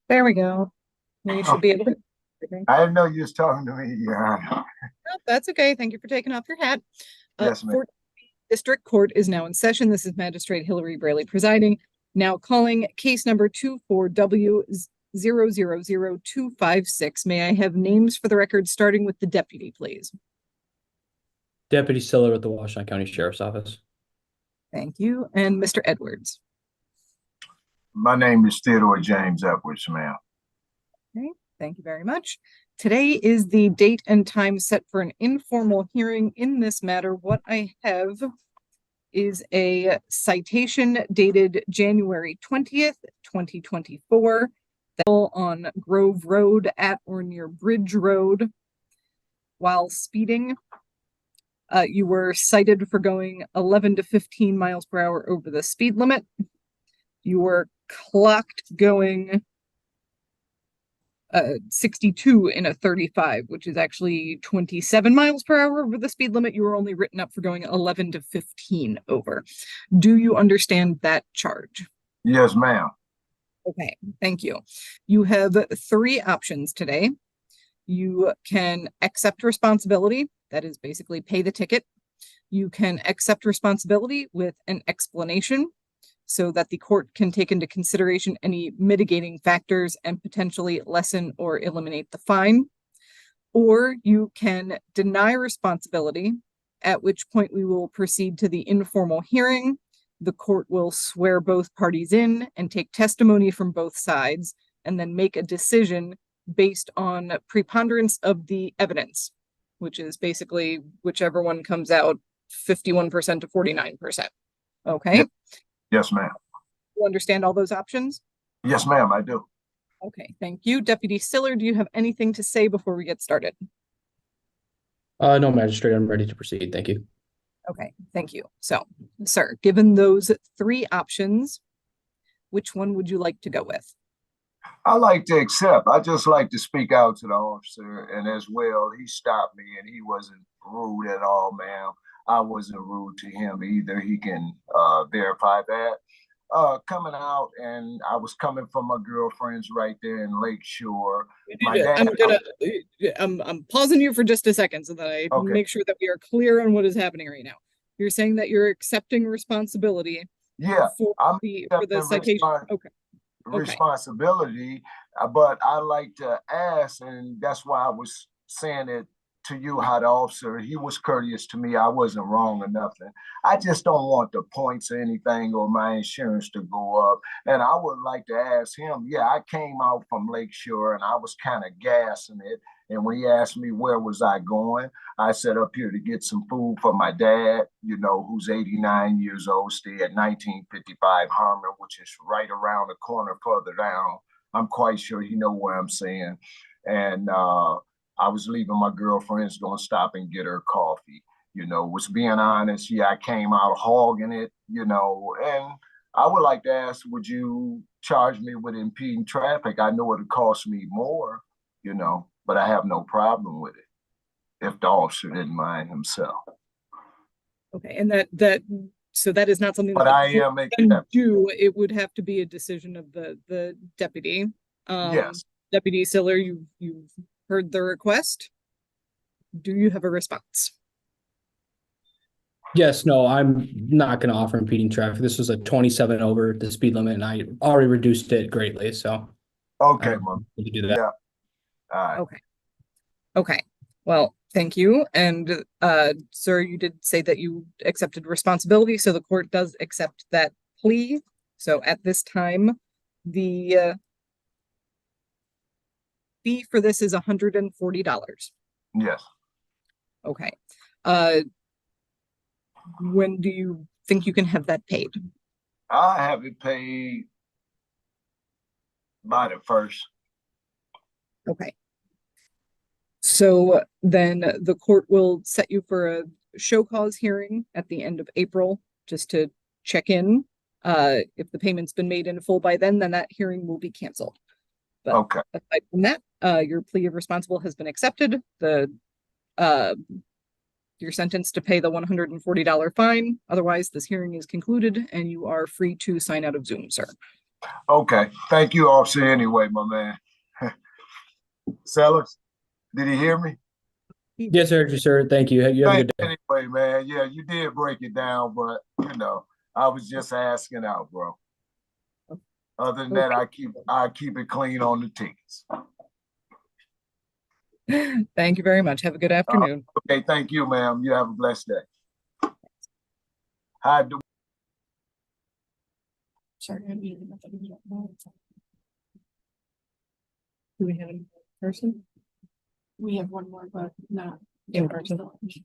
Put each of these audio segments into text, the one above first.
There we go. Now you should be able to. I didn't know you was talking to me, Your Honor. No, that's okay. Thank you for taking off your hat. Yes, ma'am. 14th District Court is now in session. This is Magistrate Hilary Braley presiding. Now calling case number 24W000256. May I have names for the record, starting with the deputy, please? Deputy Siller with the Washington County Sheriff's Office. Thank you. And Mr. Edwards. My name is Theodore James Edwards, ma'am. Okay, thank you very much. Today is the date and time set for an informal hearing in this matter. What I have is a citation dated January 20th, 2024, on Grove Road at or near Bridge Road while speeding. You were cited for going 11 to 15 miles per hour over the speed limit. You were clocked going 62 in a 35, which is actually 27 miles per hour over the speed limit. You were only written up for going 11 to 15 over. Do you understand that charge? Yes, ma'am. Okay, thank you. You have three options today. You can accept responsibility, that is basically pay the ticket. You can accept responsibility with an explanation, so that the court can take into consideration any mitigating factors and potentially lessen or eliminate the fine. Or you can deny responsibility, at which point we will proceed to the informal hearing. The court will swear both parties in and take testimony from both sides, and then make a decision based on preponderance of the evidence, which is basically whichever one comes out 51% to 49%. Okay? Yes, ma'am. You understand all those options? Yes, ma'am, I do. Okay, thank you. Deputy Siller, do you have anything to say before we get started? No, Magistrate, I'm ready to proceed. Thank you. Okay, thank you. So, sir, given those three options, which one would you like to go with? I like to accept. I just like to speak out to the officer, and as well, he stopped me, and he wasn't rude at all, ma'am. I wasn't rude to him either. He can verify that. Coming out, and I was coming from my girlfriend's right there in Lakeshore. My dad. I'm pausing you for just a second so that I make sure that we are clear on what is happening right now. You're saying that you're accepting responsibility. Yeah, for the citation. Responsibility, but I like to ask, and that's why I was saying it to you, how the officer, he was courteous to me. I wasn't wrong or nothing. I just don't want the points or anything or my insurance to go up. And I would like to ask him, yeah, I came out from Lakeshore and I was kind of gassing it. And when he asked me where was I going, I said up here to get some food for my dad, who's 89 years old, stay at 1955 Harmon, which is right around the corner further down. I'm quite sure he know where I'm saying. And I was leaving my girlfriend's going to stop and get her coffee. Was being honest. Yeah, I came out hogging it, and I would like to ask, would you charge me with impeding traffic? I know it'd cost me more, but I have no problem with it if the officer didn't mind himself. Okay, and so that is not something but that I am do. It would have to be a decision of the deputy. Yes. Deputy Siller, you've heard the request. Do you have a response? Yes, no, I'm not going to offer impeding traffic. This was a 27 over the speed limit, and I already reduced it greatly. So, okay, to do that. Yeah. All right. Okay. Okay. Well, thank you. And sir, you did say that you accepted responsibility, so the court does accept that plea. So at this time, the fee for this is $140. Yes. Okay. When do you think you can have that paid? I have it paid by the first. Okay. So then the court will set you for a show cause hearing at the end of April, just to check in. If the payment's been made in full by then that hearing will be canceled. But okay. Aside from that, your plea of responsible has been accepted. You're sentenced to pay the $140 fine. Otherwise, this hearing is concluded and you are free to sign out of Zoom, sir. Okay. Thank you, officer, anyway, my man. Sellers, did he hear me? Yes, sir. Thank you. You have a Thank good you day. anyway, man. Yeah, you did break it down, but I was just asking out, bro. Other than that, I keep it clean on the tickets. Thank you very much. Have a good afternoon. Okay, thank you, ma'am. You have a blessed day. Hi, Sorry. Do we have a person? We have one more, but not In person. Okay.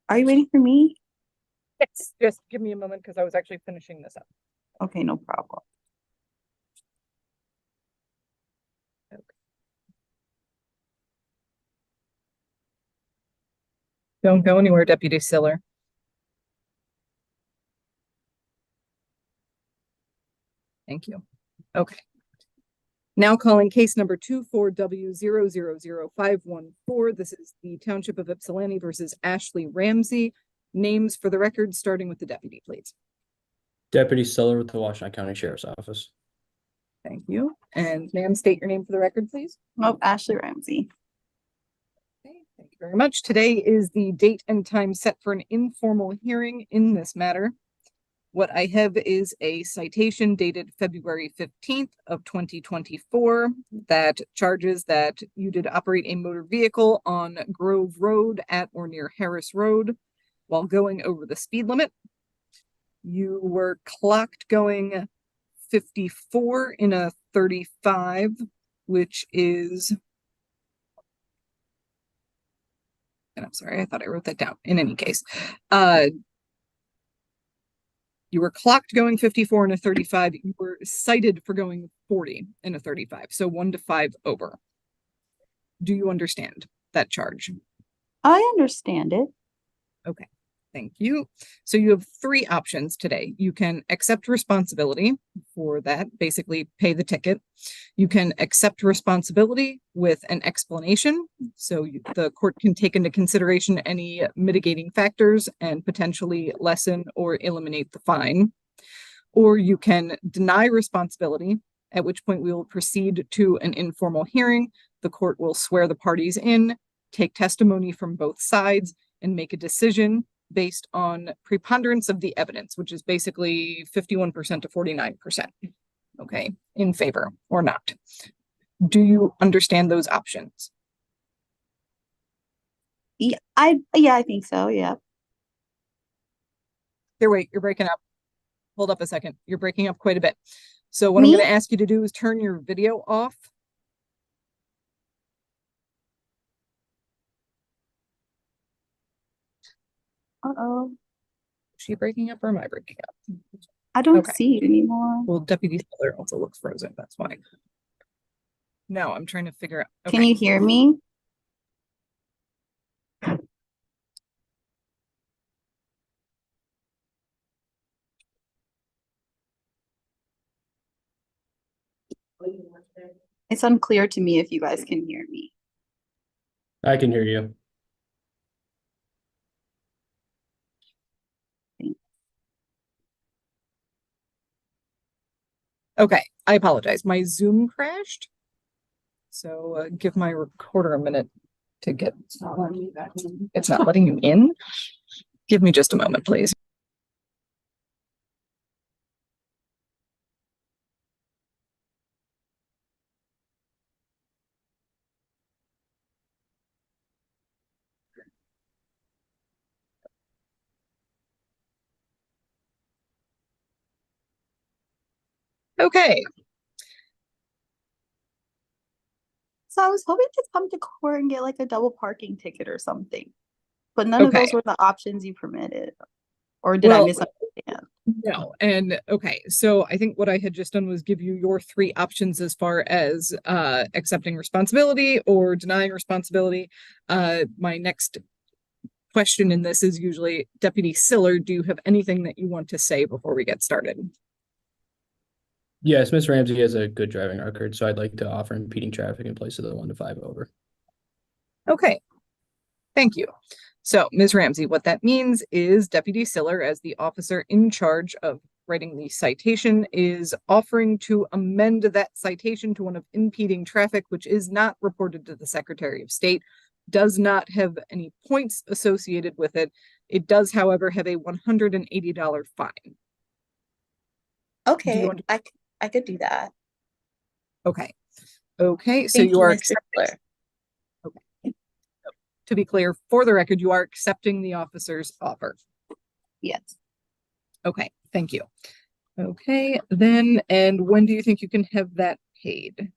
Are you waiting for me? Yes, just give me a moment because I was actually finishing this up. Okay, no problem. Don't go anywhere, Deputy Siller. Thank you. Okay. Now calling case number 24W000514. This is the Township of Ypsilanti versus Ashley Ramsey. Names for the record, starting with the deputy, please. Deputy Stiller with the Washington County Sheriff's Office. Thank you. And ma'am, state your name for the record, please. Oh, Ashley Ramsey. Okay, thank you very much. Today is the date and time set for an informal hearing in this matter. What I have is a citation dated February 15th of 2024 that charges that you did operate a motor vehicle on Grove Road at or near Harris Road while going over the speed limit. You were clocked going 54 in a 35, which is, and I'm sorry, I thought I wrote that down. In any case, you were clocked going 54 in a 35. You were cited for going 40 in a 35. So 1 to 5 over. Do you understand that charge? I understand it. Okay, thank you. So you have 3 options today. You can accept responsibility for that, basically pay the ticket. You can accept responsibility with an explanation. So the court can take into consideration any mitigating factors and potentially lessen or eliminate the fine. Or you can deny responsibility, at which point we will proceed to an informal hearing. The court will swear the parties in, take testimony from both sides, and make a decision based on preponderance of the evidence, which is basically 51% to 49%, okay, in favor or not. Do you understand those options? Yeah, I think so. Yeah. Here, wait, you're breaking up. Hold up a second. You're breaking up quite a bit. So what I'm going to ask you to do is turn your video off. Uh-oh. Is she breaking up or am I breaking up? I don't Okay. see it anymore. Well, Deputy Stiller also looks frozen. That's why. No, I'm trying to figure out. Okay. Can you hear me? It's unclear to me if you guys can hear me. I can hear you. Okay, I apologize. My Zoom crashed. So give my recorder a minute to get. It's not letting me back in. It's not letting you in. Give me just a moment, please. Okay. So I was hoping to come to court and get like a double parking ticket or something, but none of those Okay. were the options you permitted. Or did I Well, misunderstand? No, and okay, so I think what I had just done was give you your three options as far as accepting responsibility or denying responsibility. My next question in this is usually, Deputy Siller, do you have anything that you want to say before we get started? Yes, Miss Ramsey has a good driving record, so I'd like to offer impeding traffic in place of the 1 to 5 over. Okay, thank you. So, Ms. Ramsey, what that means is Deputy Siller, as the officer in charge of writing the citation, is offering to amend that citation to one of impeding traffic, which is not reported to the Secretary of State, does not have any points associated with it. It does, however, have a $180 fine. Okay, want I could do that. Okay. Okay, so Thank you you, are Mr. Cler. to be clear, for the record, you are accepting the officer's offer. Yes. Okay, thank you. Okay, then, and when do you think you can have that paid?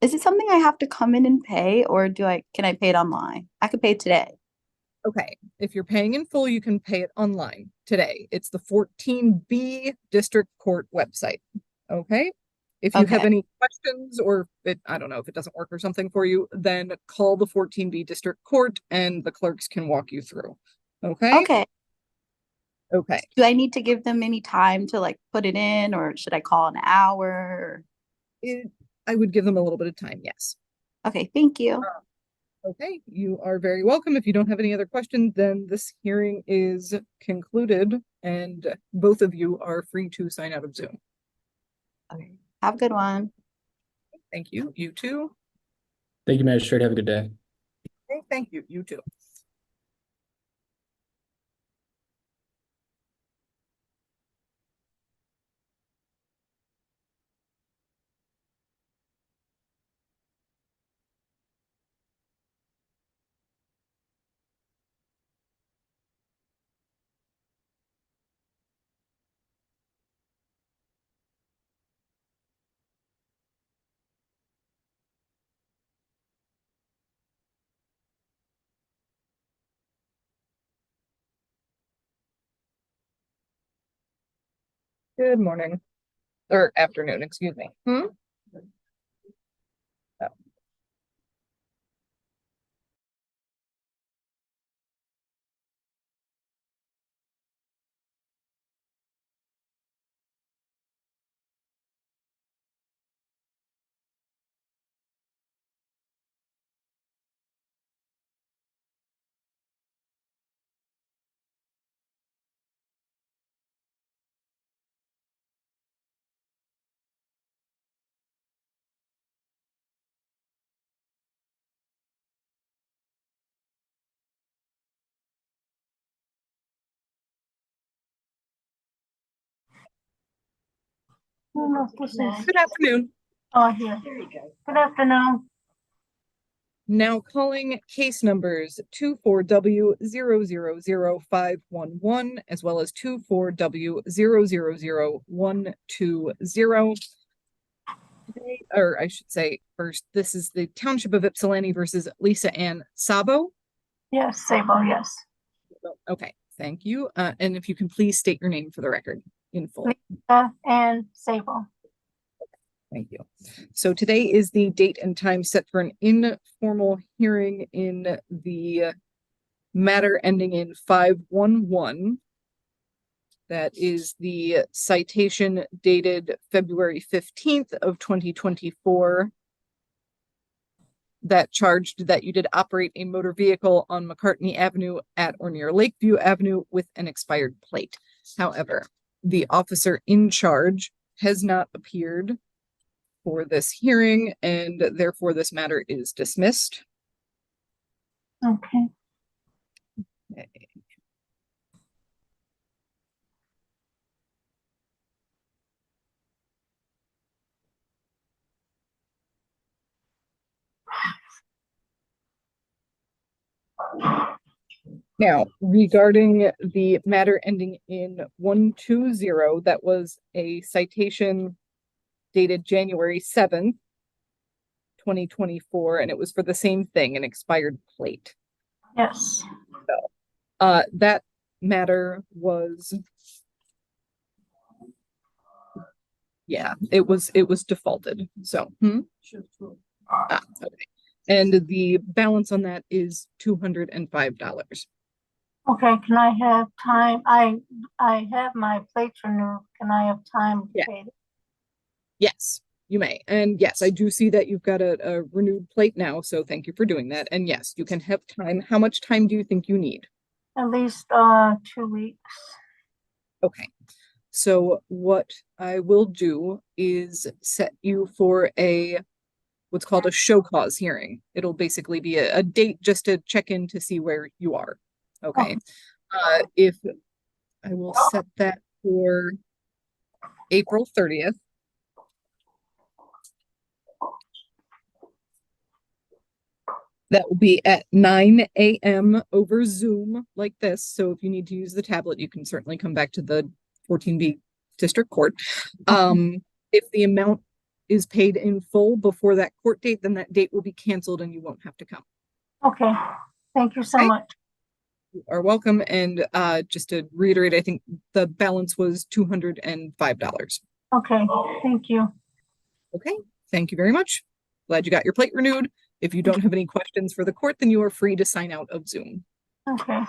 Is it something I have to come in and pay, or can I pay it online? I could pay today. Okay, if you're paying in full, you can pay it online today. It's the 14B District Court website. Okay. If you have Okay. any questions or I don't know if it doesn't work or something for you, then call the 14B District Court and the clerks can walk you through. Okay. Okay. Okay. Do I need to give them any time to like put it in, or should I call an hour? I would give them a little bit of time. Yes. Okay, thank you. Okay, you are very welcome. If you don't have any other questions, then this hearing is concluded and both of you are free to sign out of Zoom. Okay. Have a good one. Thank you. You too. Thank you, Magistrate. Have a good day. Okay, thank you. You too. Good morning or afternoon, excuse me. Oh. Good afternoon. Oh, here. There you go. Good afternoon. Now calling case numbers 24W000511 as well as 24W000120. Or I should say first, this is the Township of Ypsilanti versus Lisa Ann Sabo. Yes, Sabo, yes. Okay, thank you. And if you can please state your name for the record in full. Lisa and Sabo. Thank you. So today is the date and time set for an informal hearing in the matter ending in 511. That is the citation dated February 15th of 2024 that charged that you did operate a motor vehicle on McCartney Avenue at or near Lakeview Avenue with an expired plate. However, the officer in charge has not appeared for this hearing, and therefore this matter is dismissed. Okay. Now, regarding the matter ending in 120, that was a citation dated January 7th, 2024, and it was for the same thing, an expired plate. Yes. That matter was, yeah, it was defaulted. So, okay. And the balance on that is $205. Okay, can I have time? I have my plates renewed. Can I have time to Yeah. pay? Yes, you may. And yes, I do see that you've got a renewed plate now, so thank you for doing that. And yes, you can have time. How much time do you think you need? At least 2 weeks. Okay. So what I will do is set you for what's called a show cause hearing. It'll basically be a date just to check in to see where you are. Okay. If I will set that for April 30th. That will be at 9 a.m. over Zoom like this. So if you need to use the tablet, you can certainly come back to the 14B District Court. If the amount is paid in full before that court date, then that date will be canceled and you won't have to come. Okay, thank you so Okay. much. You are welcome. And just to reiterate, I think the balance was $205. Okay, thank you. Okay, thank you very much. Glad you got your plate renewed. If you don't have any questions for the court, then you are free to sign out of Zoom. Okay.